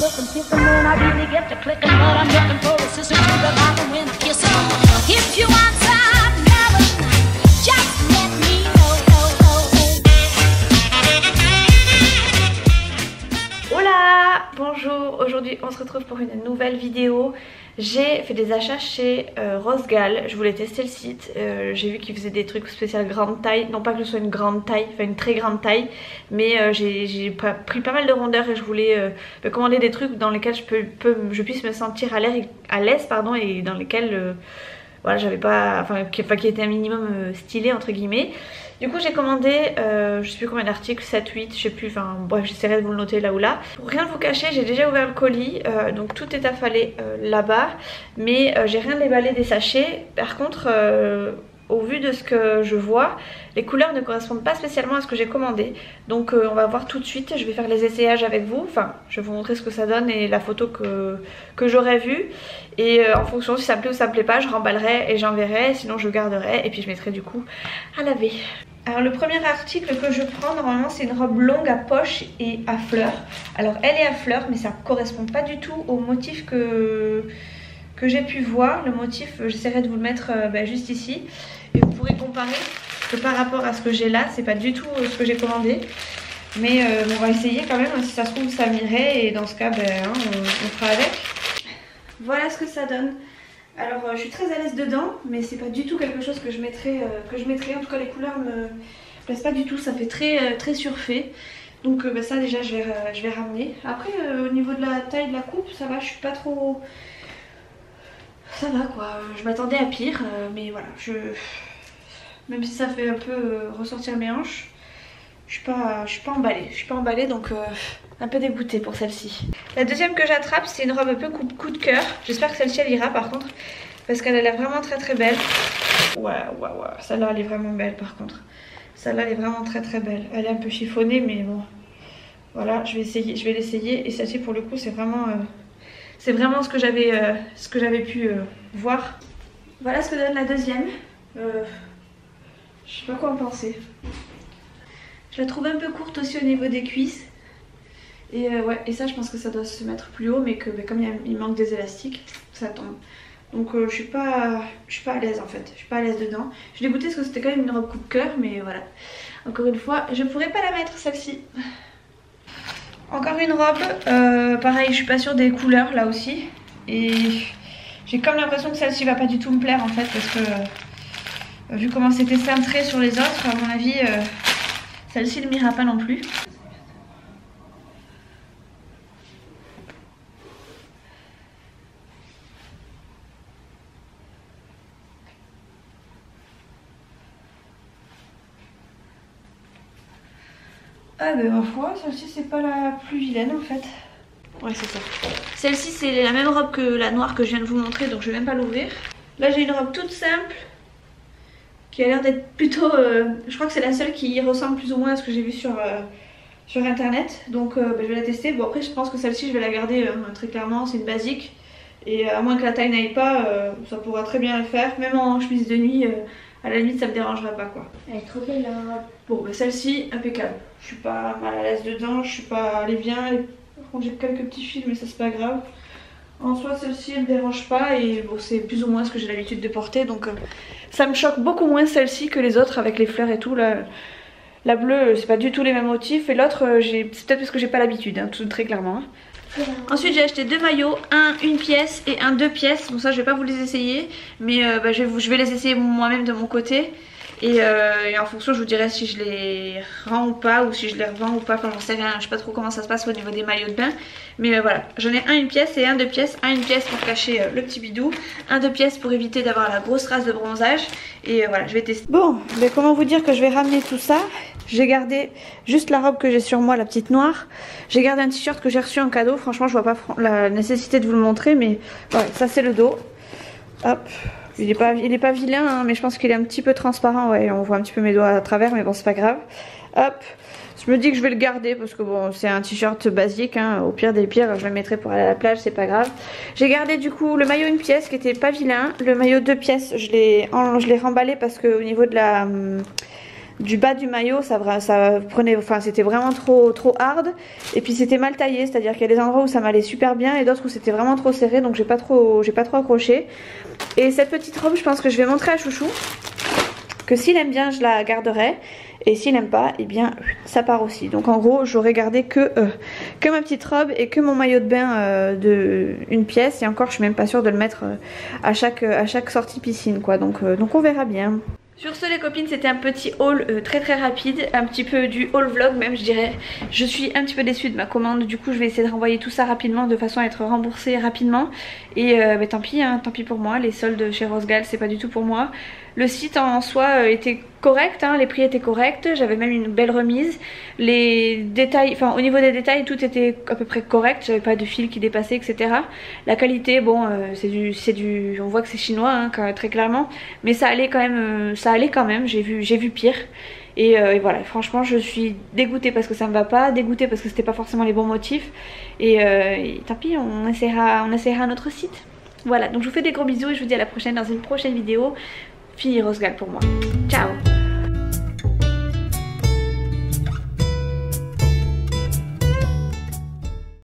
looking, kissing when I really get to clicking, but I'm looking for a sister to the bottom when kissing. If you want some love, just let me know. Hola, bonjour, aujourd'hui on se retrouve pour une nouvelle vidéo. J'ai fait des achats chez Rosegal, je voulais tester le site, j'ai vu qu'ils faisaient des trucs spéciaux grande taille, non pas que ce soit une grande taille, enfin une très grande taille, mais j'ai pris pas mal de rondeur et je voulais commander des trucs dans lesquels je puisse me sentir à l'aise et dans lesquels voilà, j'avais pas, qui étaient un minimum stylés entre guillemets. Du coup j'ai commandé, je sais plus combien d'articles, 7, 8, je sais plus, enfin bref j'essaierai de vous le noter là ou là. Pour rien vous cacher, j'ai déjà ouvert le colis, donc tout est affalé là-bas, mais j'ai rien déballé des sachets. Par contre, au vu de ce que je vois, les couleurs ne correspondent pas spécialement à ce que j'ai commandé. Donc on va voir tout de suite, je vais faire les essayages avec vous, enfin je vais vous montrer ce que ça donne et la photo que j'aurais vue. Et en fonction si ça me plaît ou ça me plaît pas, je remballerai et j'enverrai, sinon je garderai et puis je mettrai du coup à laver. Alors le premier article que je prends normalement c'est une robe longue à poche et à fleurs. Alors elle est à fleurs mais ça correspond pas du tout au motif que j'ai pu voir. Le motif j'essaierai de vous le mettre juste ici et vous pourrez comparer que par rapport à ce que j'ai là c'est pas du tout ce que j'ai commandé. Mais on va essayer quand même, si ça se trouve ça m'irait et dans ce cas on fera avec. Voilà ce que ça donne. Alors je suis très à l'aise dedans mais c'est pas du tout quelque chose que je mettrais, en tout cas les couleurs me plaisent pas du tout, ça fait très surfait. Donc ça déjà je vais ramener. Après au niveau de la taille de la coupe ça va, je suis pas trop... Ça va quoi, je m'attendais à pire mais voilà, même si ça fait un peu ressortir mes hanches, je suis pas emballée donc un peu dégoûtée pour celle-ci. La deuxième que j'attrape c'est une robe un peu coup de cœur. J'espère que celle-ci elle ira par contre parce qu'elle a l'air vraiment très belle. Ouais, celle-là elle est vraiment belle par contre. Celle-là elle est vraiment très belle. Elle est un peu chiffonnée mais bon. Voilà, je vais l'essayer et celle-ci pour le coup c'est vraiment ce que j'avais pu voir. Voilà ce que donne la deuxième. Je sais pas quoi en penser. Je la trouve un peu courte aussi au niveau des cuisses. Et ouais, et ça je pense que ça doit se mettre plus haut mais que comme il manque des élastiques, ça tombe. Donc je suis pas à l'aise en fait, je suis pas à l'aise dedans. Je suis dégoûtée parce que c'était quand même une robe coupe-cœur mais voilà. Encore une fois, je pourrais pas la mettre celle-ci. Encore une robe, pareil je suis pas sûre des couleurs là aussi. Et j'ai comme l'impression que celle-ci va pas du tout me plaire en fait parce que vu comment c'était cintré sur les autres, à mon avis celle-ci ne m'ira pas non plus. Ah ben ma foi, celle-ci c'est pas la plus vilaine en fait. Ouais c'est ça. Celle-ci c'est la même robe que la noire que je viens de vous montrer donc je vais même pas l'ouvrir. Là j'ai une robe toute simple qui a l'air d'être plutôt... je crois que c'est la seule qui ressemble plus ou moins à ce que j'ai vu sur internet. Donc je vais la tester. Bon après je pense que celle-ci je vais la garder très clairement, c'est une basique. Et à moins que la taille n'aille pas, ça pourra très bien le faire. Même en chemise de nuit, à la limite ça me dérangerait pas quoi. Elle est trop belle la robe. Bon bah celle-ci impeccable. Je suis pas mal à l'aise dedans, je suis pas... Elle est bien. Par contre j'ai quelques petits fils mais ça c'est pas grave. En soi celle-ci elle me dérange pas et bon c'est plus ou moins ce que j'ai l'habitude de porter donc ça me choque beaucoup moins celle-ci que les autres avec les fleurs et tout. La bleue c'est pas du tout les mêmes motifs et l'autre c'est peut-être parce que j'ai pas l'habitude tout très clairement. Ensuite j'ai acheté deux maillots, un une pièce et un 2 pièces. Bon ça je vais pas vous les essayer mais je vais les essayer moi-même de mon côté. Et en fonction je vous dirai si je les rends ou pas ou si je les revends ou pas, enfin j'en sais rien, je sais pas trop comment ça se passe au niveau des maillots de bain. Mais voilà, j'en ai un une pièce et un 2 pièces, un une pièce pour cacher le petit bidou, un 2 pièces pour éviter d'avoir la grosse trace de bronzage. Et voilà, je vais tester. Bon, mais comment vous dire que je vais ramener tout ça. J'ai gardé juste la robe que j'ai sur moi, la petite noire. J'ai gardé un t-shirt que j'ai reçu en cadeau, franchement je vois pas la nécessité de vous le montrer mais ouais, ça c'est le dos. Hop. Il est pas vilain hein, mais je pense qu'il est un petit peu transparent, ouais, on voit un petit peu mes doigts à travers mais bon c'est pas grave. Hop, je me dis que je vais le garder parce que bon c'est un t-shirt basique hein, au pire des pires je le mettrai pour aller à la plage, c'est pas grave. J'ai gardé du coup le maillot une pièce qui était pas vilain, le maillot 2 pièces je l'ai remballé parce que au niveau de du bas du maillot, ça prenait, enfin c'était vraiment trop hard. Et puis c'était mal taillé, c'est-à-dire qu'il y a des endroits où ça m'allait super bien et d'autres où c'était vraiment trop serré, donc j'ai pas trop accroché. Et cette petite robe, je pense que je vais montrer à Chouchou, que s'il aime bien je la garderai, et s'il aime pas, et bien ça part aussi. Donc en gros j'aurais gardé que ma petite robe et que mon maillot de bain de une pièce, et encore je suis même pas sûre de le mettre à chaque sortie piscine quoi, donc on verra bien. Sur ce les copines, c'était un petit haul très rapide, un petit peu du haul vlog même je dirais. Je suis un petit peu déçue de ma commande, du coup je vais essayer de renvoyer tout ça rapidement de façon à être remboursée rapidement. Et bah, tant pis, hein, tant pis pour moi, les soldes chez Rosegal c'est pas du tout pour moi. Le site en soi était correct, hein, les prix étaient corrects, j'avais même une belle remise. Les détails, enfin au niveau des détails tout était à peu près correct, j'avais pas de fil qui dépassait etc. La qualité bon c'est du on voit que c'est chinois hein, très clairement, mais ça allait quand même, j'ai vu pire. Et voilà, franchement je suis dégoûtée parce que ça me va pas, dégoûtée parce que c'était pas forcément les bons motifs. Et tant pis, on essaiera un autre site. Voilà, donc je vous fais des gros bisous et je vous dis à la prochaine dans une prochaine vidéo. Fini Rosegal pour moi. Ciao.